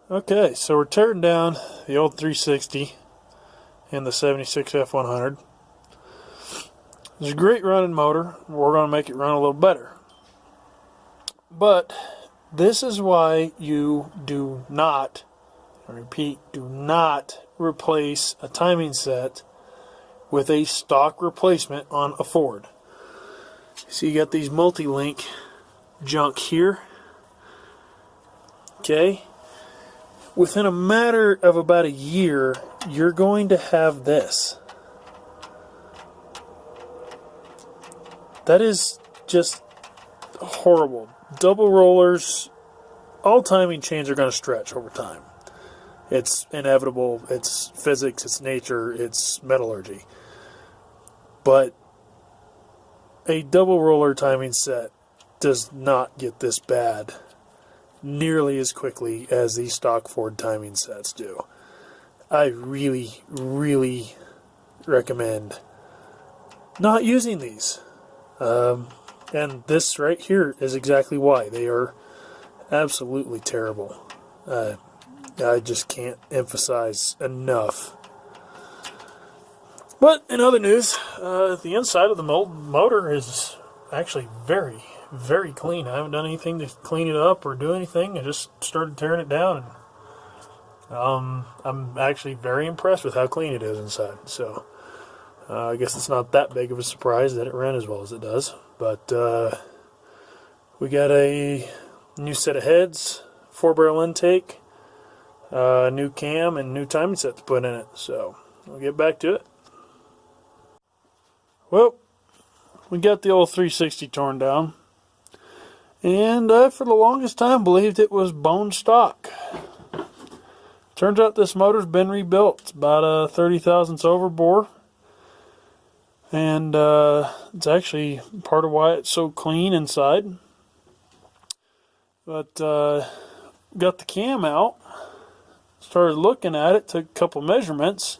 Okay, so we're tearing down the old 360 in the 76 F100. It's a great running motor. We're going to make it run a little better. But this is why you do not, I repeat, do not replace a timing set with a stock replacement on a Ford. So you got these multi-link junk here. Okay. Within a matter of about a year, you're going to have this. That is just horrible. Double rollers, all timing chains are going to stretch over time. It's inevitable. It's physics, it's nature, it's metallurgy. But a double roller timing set does not get this bad nearly as quickly as these stock Ford timing sets do. I really, really recommend not using these. And this right here is exactly why. They are absolutely terrible. I just can't emphasize enough. But in other news, the inside of the motor is actually very, very clean. I haven't done anything to clean it up or do anything. I just started tearing it down, and I'm actually very impressed with how clean it is inside. So I guess it's not that big of a surprise that it ran as well as it does. But we got a new set of heads, 4-barrel intake, new cam, and new timing set to put in it. So we'll get back to it. Well, we got the old 360 torn down, and I, for the longest time, believed it was bone stock. Turns out this motor's been rebuilt. It's about a 30 thousandths overbore, and it's actually part of why it's so clean inside. But got the cam out, started looking at it, took a couple measurements,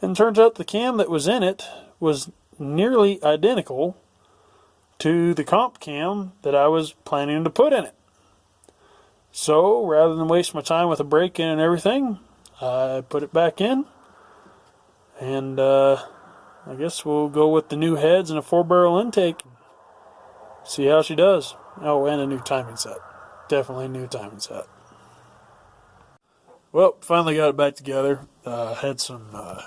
and turns out the cam that was in it was nearly identical to the comp cam that I was planning to put in it. So rather than waste my time with a break-in and everything, I put it back in, and I guess we'll go with the new heads and a 4-barrel intake, see how she does. Oh, and a new timing set. Definitely a new timing set. Well, finally got it back together. Had some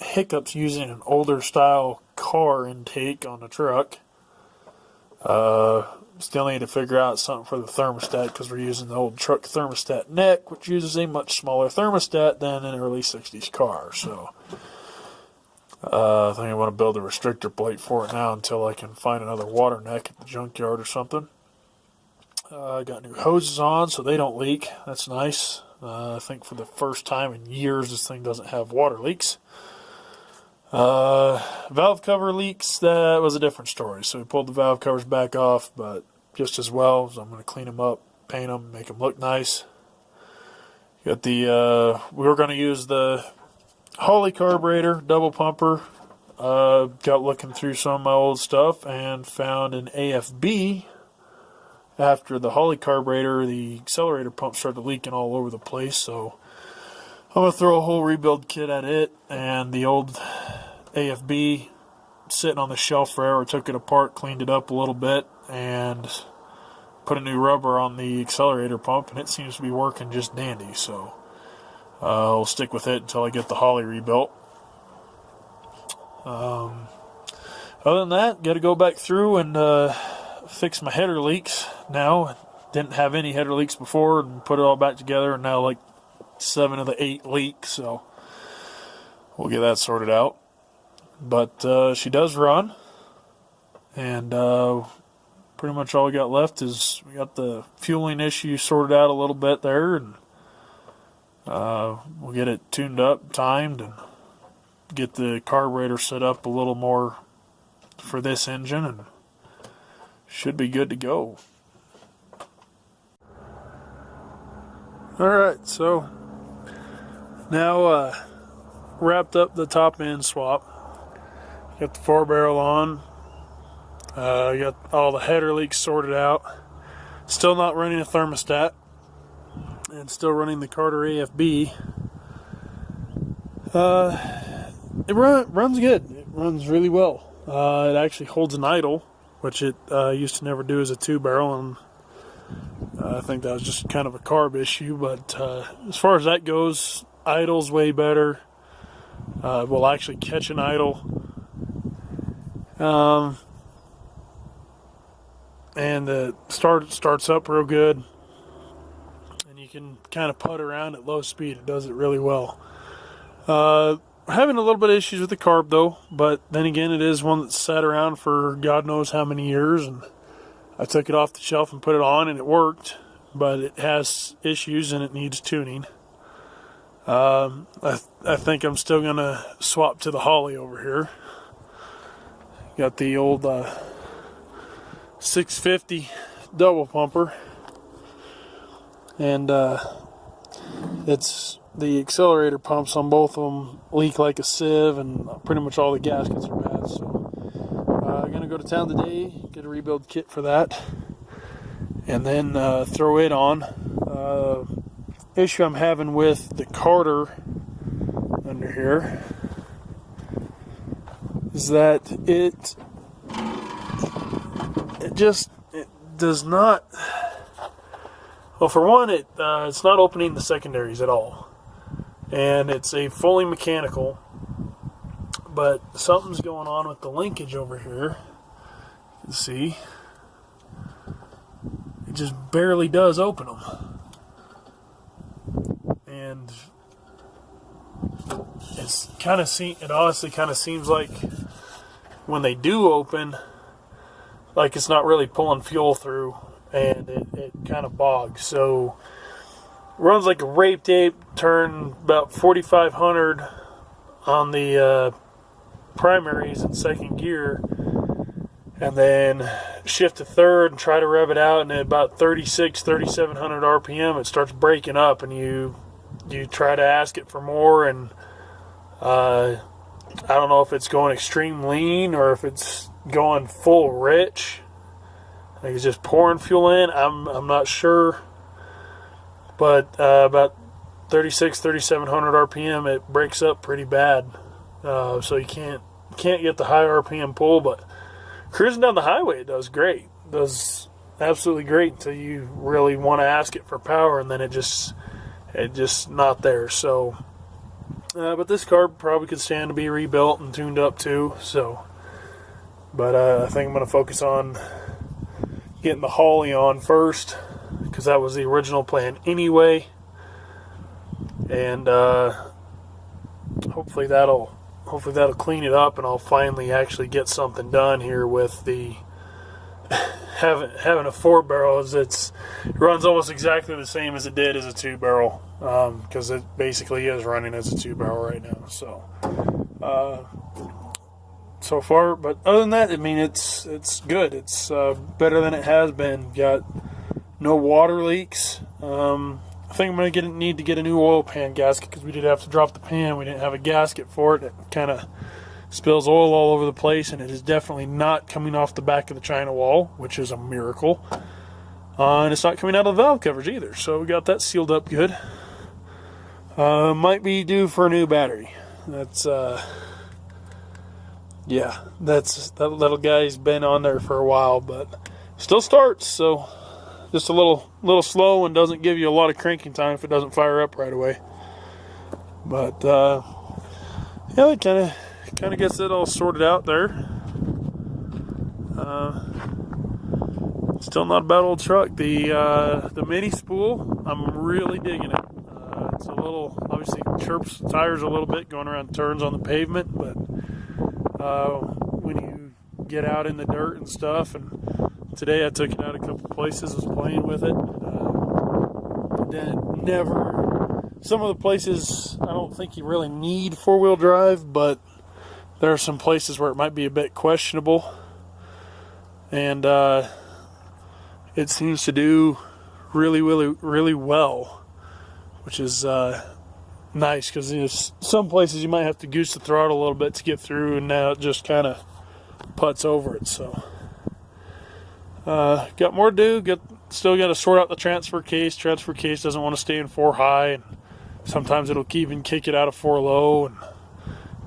hiccups using an older style car intake on the truck. Still need to figure out something for the thermostat, because we're using the old truck thermostat neck, which uses a much smaller thermostat than an early 60s car. So I think I want to build a restrictor plate for it now until I can find another water neck at the junkyard or something. I got new hoses on so they don't leak. That's nice. I think for the first time in years this thing doesn't have water leaks. Valve cover leaks, that was a different story. So we pulled the valve covers back off, but just as well. So I'm going to clean them up, paint them, make them look nice. Got the, we were going to use the Holley carburetor, double pumper. Got looking through some of my old stuff and found an AFB. After the Holley carburetor, the accelerator pump started leaking all over the place. So I'm going to throw a whole rebuild kit at it, and the old AFB sitting on the shelf forever. Took it apart, cleaned it up a little bit, and put a new rubber on the accelerator pump, and it seems to be working just dandy. So I'll stick with it until I get the Holley rebuilt. Other than that, got to go back through and fix my header leaks now. Didn't have any header leaks before, and put it all back together, and now like 7 of the 8 leaks. So we'll get that sorted out. But she does run, and pretty much all we got left is we got the fueling issue sorted out a little bit there, and we'll get it tuned up, timed, and get the carburetor set up a little more for this engine, and should be good to go. Alright, so now wrapped up the top end swap. Got the 4-barrel on. Got all the header leaks sorted out. Still not running a thermostat. and still running the Carter AFB. It runs good. It runs really well. It actually holds an idle, which it used to never do as a 2-barrel, and I think that was just kind of a carb issue. But as far as that goes, idle's way better. We'll actually catch an idle. And it starts up real good. And you can kind of putt around at low speed. It does it really well. Having a little bit of issues with the carb though, but then again, it is one that's sat around for God knows how many years, and I took it off the shelf and put it on, and it worked, but it has issues and it needs tuning. I think I'm still gonna swap to the Holley over here. Got the old 650 double pumper, and it's the accelerator pumps on both of them leak like a sieve, and pretty much all the gaskets are bad. So I'm gonna go to town today, get a rebuild kit for that, and then throw it on. Issue I'm having with the Carter under here is that it does not. Well, for one, it's not opening the secondaries at all. And it's a fully mechanical, but something's going on with the linkage over here. You can see it just barely does open them, and it honestly kind of seems like when they do open, like it's not really pulling fuel through, and it kind of bogs. So runs like a rape tape, turn about 4,500 on the primaries in second gear, and then shift to third and try to rev it out, and at about 3,700 RPM it starts breaking up, and you try to ask it for more, and I don't know if it's going extreme lean or if it's going full rich, like it's just pouring fuel in. I'm not sure. But about 3,700 RPM, it breaks up pretty bad. So you can't get the high RPM pull, but cruising down the highway, it does great. It does absolutely great until you really want to ask it for power, and then it just not there. So, but this carb probably could stand to be rebuilt and tuned up too. So, but I think I'm going to focus on getting the Holley on first, because that was the original plan anyway, and hopefully that'll clean it up, and I'll finally actually get something done here with the having a 4-barrel. It runs almost exactly the same as it did as a 2-barrel, because it basically is running as a 2-barrel right now. So far, but other than that, I mean, it's good. It's better than it has been. Got no water leaks. I think I'm going to need to get a new oil pan gasket, because we did have to drop the pan. We didn't have a gasket for it. It kind of spills oil all over the place, and it is definitely not coming off the back of the China wall, which is a miracle. And it's not coming out of the valve covers either, so we got that sealed up good. Might be due for a new battery. That's yeah, that little guy's been on there for a while, but still starts, so just a little slow, and doesn't give you a lot of cranking time if it doesn't fire up right away. But yeah, it kind of gets it all sorted out there. Still not a bad old truck. The mini spool, I'm really digging it. It's a little, obviously chirps the tires a little bit going around turns on the pavement, but when you get out in the dirt and stuff, and today I took it out a couple places, was playing with it. Some of the places I don't think you really need 4-wheel drive, but there are some places where it might be a bit questionable. And it seems to do really, really, really well, which is nice, because some places you might have to goose the throttle a little bit to get through, and now it just kind of putts over it. So got more to do, get still got to sort out the transfer case. Transfer case doesn't want to stay in 4 high, and sometimes it'll even kick it out of 4 low, and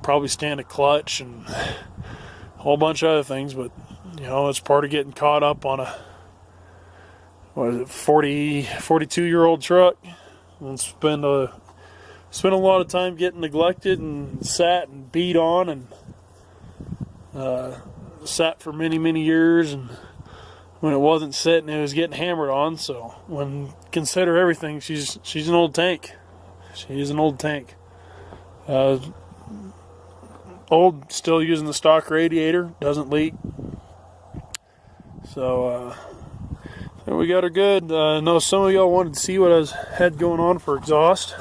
probably stand a clutch and a whole bunch of other things. But you know, it's part of getting caught up on a 42-year-old truck, and spend a lot of time getting neglected and sat and beat on, and sat for many years, and when it wasn't sitting, it was getting hammered on. So when consider everything, she's an old tank. She is an old tank. Old, still using the stock radiator, doesn't leak. So we got her good. I know some of y'all wanted to see what I had going on for exhaust.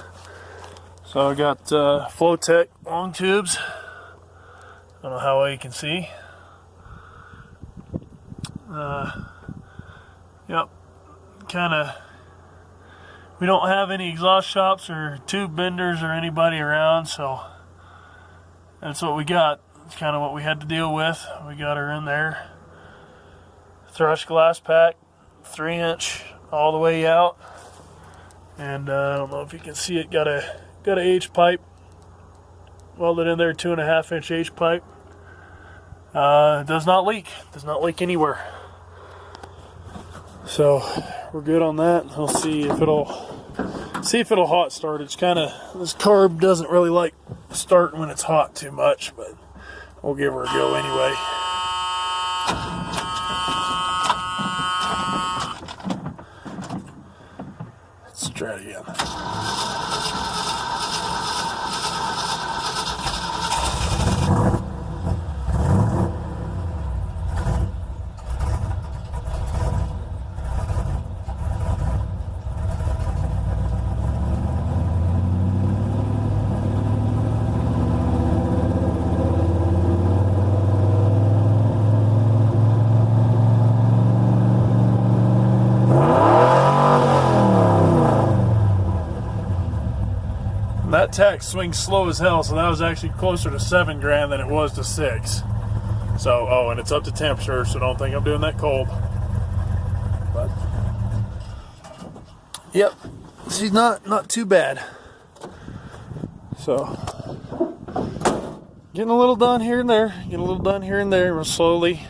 So I got Flowtech long tubes. I don't know how well you can see. Yep, kind of. We don't have any exhaust shops or tube benders or anybody around, so that's what we got. It's kind of what we had to deal with. We got her in there. Thrush glass pack, 3-inch all the way out, and I don't know if you can see it. Got a H pipe welded in there, 2.5-inch H pipe. It does not leak. Does not leak anywhere. So we're good on that. We'll see if it'll hot start. It's kind of, this carb doesn't really like starting when it's hot too much, but we'll give her a go anyway. Let's try it again. That tack swings slow as hell, so that was actually closer to 7 grand than it was to 6. So, oh, and it's up to temperature, so don't think I'm doing that cold. But, yep, she's not too bad. So, getting a little done here and there. Real slowly.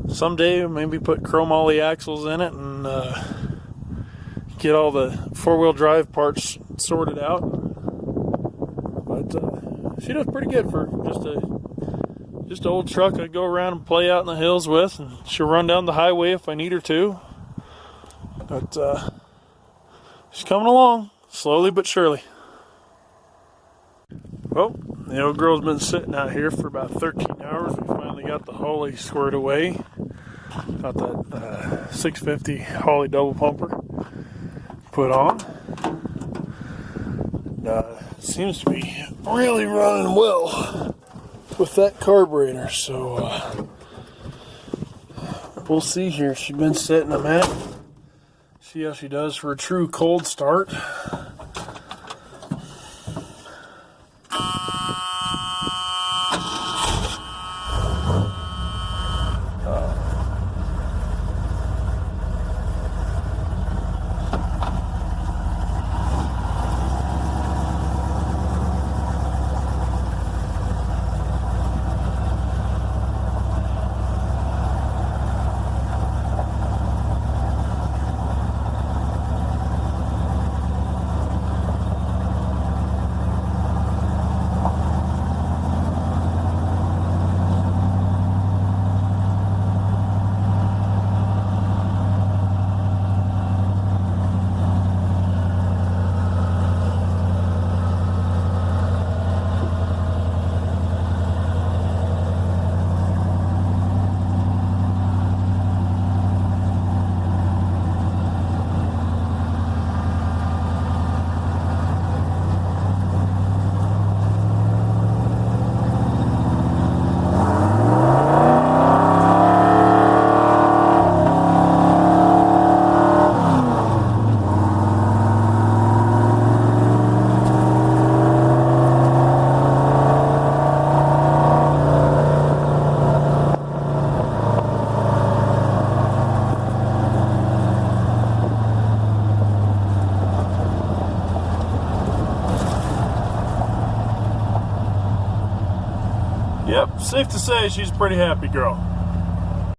Someday, maybe put chrome Holley axles in it and get all the 4-wheel drive parts sorted out. But she does pretty good for just an old truck I go around and play out in the hills with, and she'll run down the highway if I need her to. But she's coming along, slowly but surely. Well, the old girl's been sitting out here for about 13 hours. We finally got the Holley squared away. Got that 650 Holley double pumper put on. Seems to be really running well with that carburetor, so we'll see here. She's been setting them at. See how she does for a true cold start. Yep, safe to say she's a pretty happy girl.